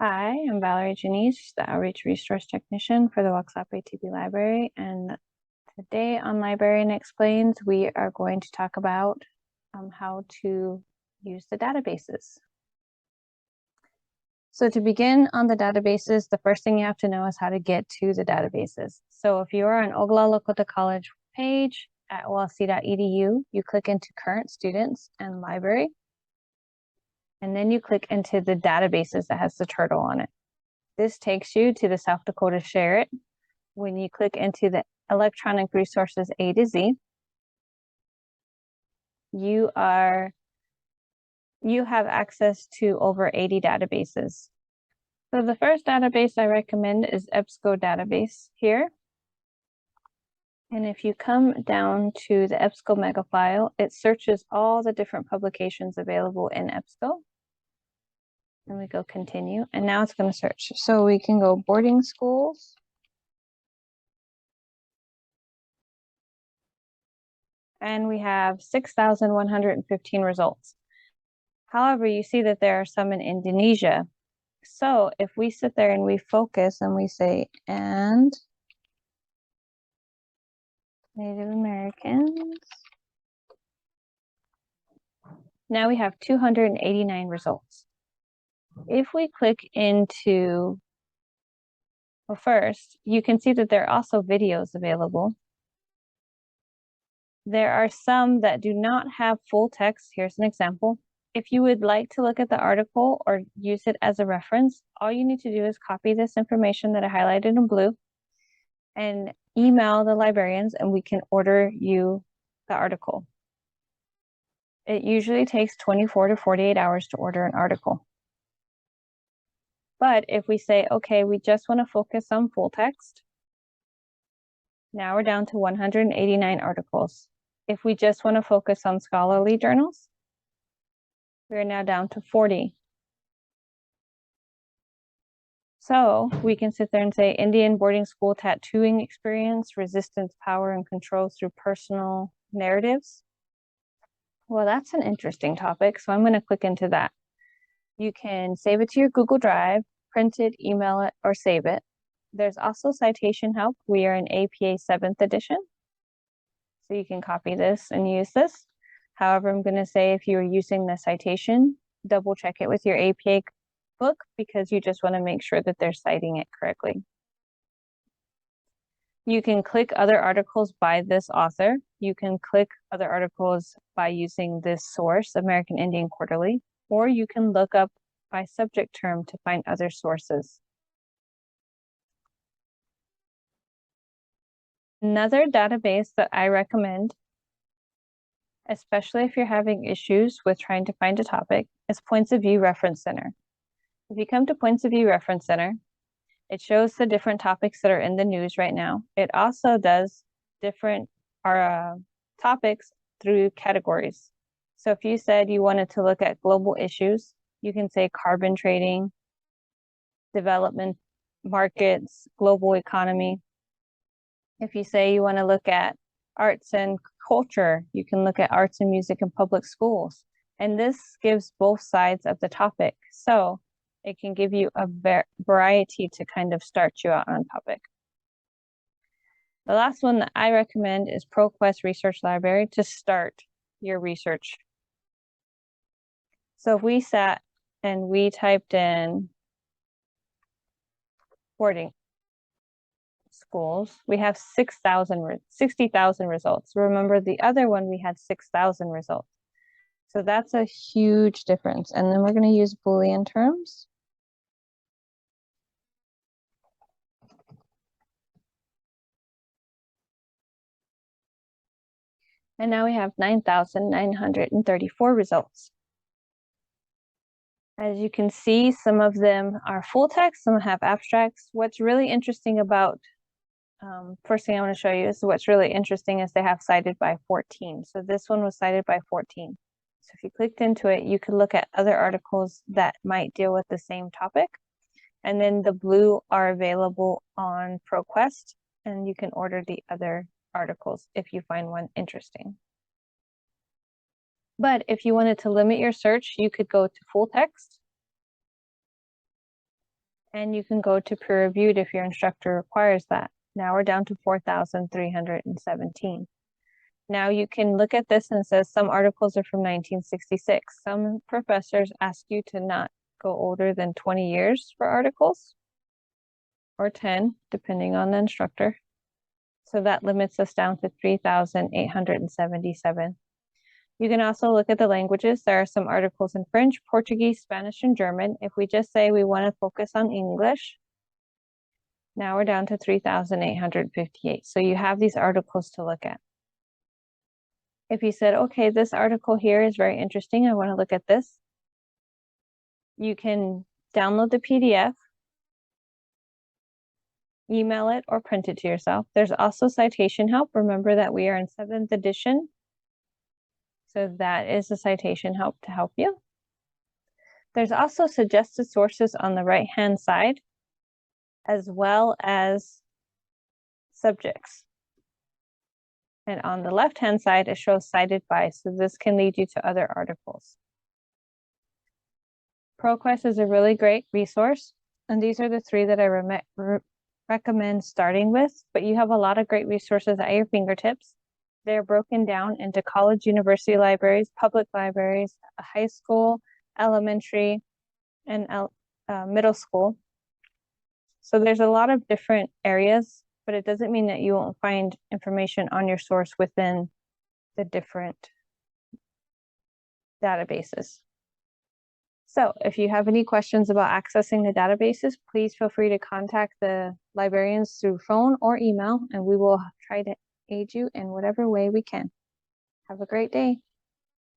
Hi, I'm Valerie Janice, the Outreach Resource Technician for the Woksape Tipi Library, and today on Librarian Explains, we are going to talk about how to use the databases. So to begin on the databases, the first thing you have to know is how to get to the databases. So if you are on Oglala Lakota College page at olc.edu, you click into Current Students and Library, and then you click into the databases that has the turtle on it. This takes you to the South Dakota Share It. When you click into the electronic resources A to Z, you have access to over 80 databases. So the first database I recommend is EBSCO database here. And if you come down to the EBSCO mega file, it searches all the different publications available in EBSCO. And we go continue, and now it's going to search. So we can go boarding schools. And we have 6,115 results. However, you see that there are some in Indonesia. So if we sit there and we focus and we say, and Native Americans, now we have 289 results. If we click into, well, first, you can see that there are also videos available. There are some that do not have full text. Here's an example. If you would like to look at the article or use it as a reference, all you need to do is copy this information that I highlighted in blue and email the librarians, and we can order you the article. It usually takes 24 to 48 hours to order an article. But if we say, okay, we just want to focus on full text, now we're down to 189 articles. If we just want to focus on scholarly journals, we're now down to 40. So we can sit there and say Indian boarding school tattooing experience, resistance, power, and control through personal narratives. Well, that's an interesting topic, so I'm going to click into that. You can save it to your Google Drive, print it, email it, or save it. There's also citation help. We are in APA 7th edition, so you can copy this and use this. However, I'm going to say if you're using the citation, double check it with your APA book because you just want to make sure that they're citing it correctly. You can click other articles by this author. You can click other articles by using this source, American Indian Quarterly, or you can look up by subject term to find other sources. Another database that I recommend, especially if you're having issues with trying to find a topic, is Points of View Reference Center. If you come to Points of View Reference Center, it shows the different topics that are in the news right now. It also does different topics through categories. So if you said you wanted to look at global issues, you can say carbon trading, development markets, global economy. If you say you want to look at arts and culture, you can look at arts and music in public schools. And this gives both sides of the topic. So it can give you a variety to kind of start you out on topic. The last one that I recommend is ProQuest Research Library to start your research. So if we sat and we typed in boarding schools, we have 60,000 results. Remember the other one, we had 6,000 results. So that's a huge difference. And then we're going to use Boolean terms. And now we have 9,934 results. As you can see, some of them are full text, some have abstracts. What's really interesting about, first thing I want to show you is what's really interesting is they have cited by 14. So this one was cited by 14. So if you clicked into it, you could look at other articles that might deal with the same topic. And then the blue are available on ProQuest, and you can order the other articles if you find one interesting. But if you wanted to limit your search, you could go to full text. And you can go to peer reviewed if your instructor requires that. Now we're down to 4,317. Now you can look at this and it says some articles are from 1966. Some professors ask you to not go older than 20 years for articles, or 10, depending on the instructor. So that limits us down to 3,877. You can also look at the languages. There are some articles in French, Portuguese, Spanish, and German. If we just say we want to focus on English, now we're down to 3,858. So you have these articles to look at. If you said, okay, this article here is very interesting, I want to look at this, you can download the PDF, email it, or print it to yourself. There's also citation help. Remember that we are in 7th edition. So that is the citation help to help you. There's also suggested sources on the right-hand side, as well as subjects. And on the left-hand side, it shows cited by, so this can lead you to other articles. ProQuest is a really great resource, and these are the 3 that I recommend starting with, but you have a lot of great resources at your fingertips. They're broken down into college, university libraries, public libraries, high school, elementary, and middle school. So there's a lot of different areas, but it doesn't mean that you won't find information on your source within the different databases. So if you have any questions about accessing the databases, please feel free to contact the librarians through phone or email, and we will try to aid you in whatever way we can. Have a great day.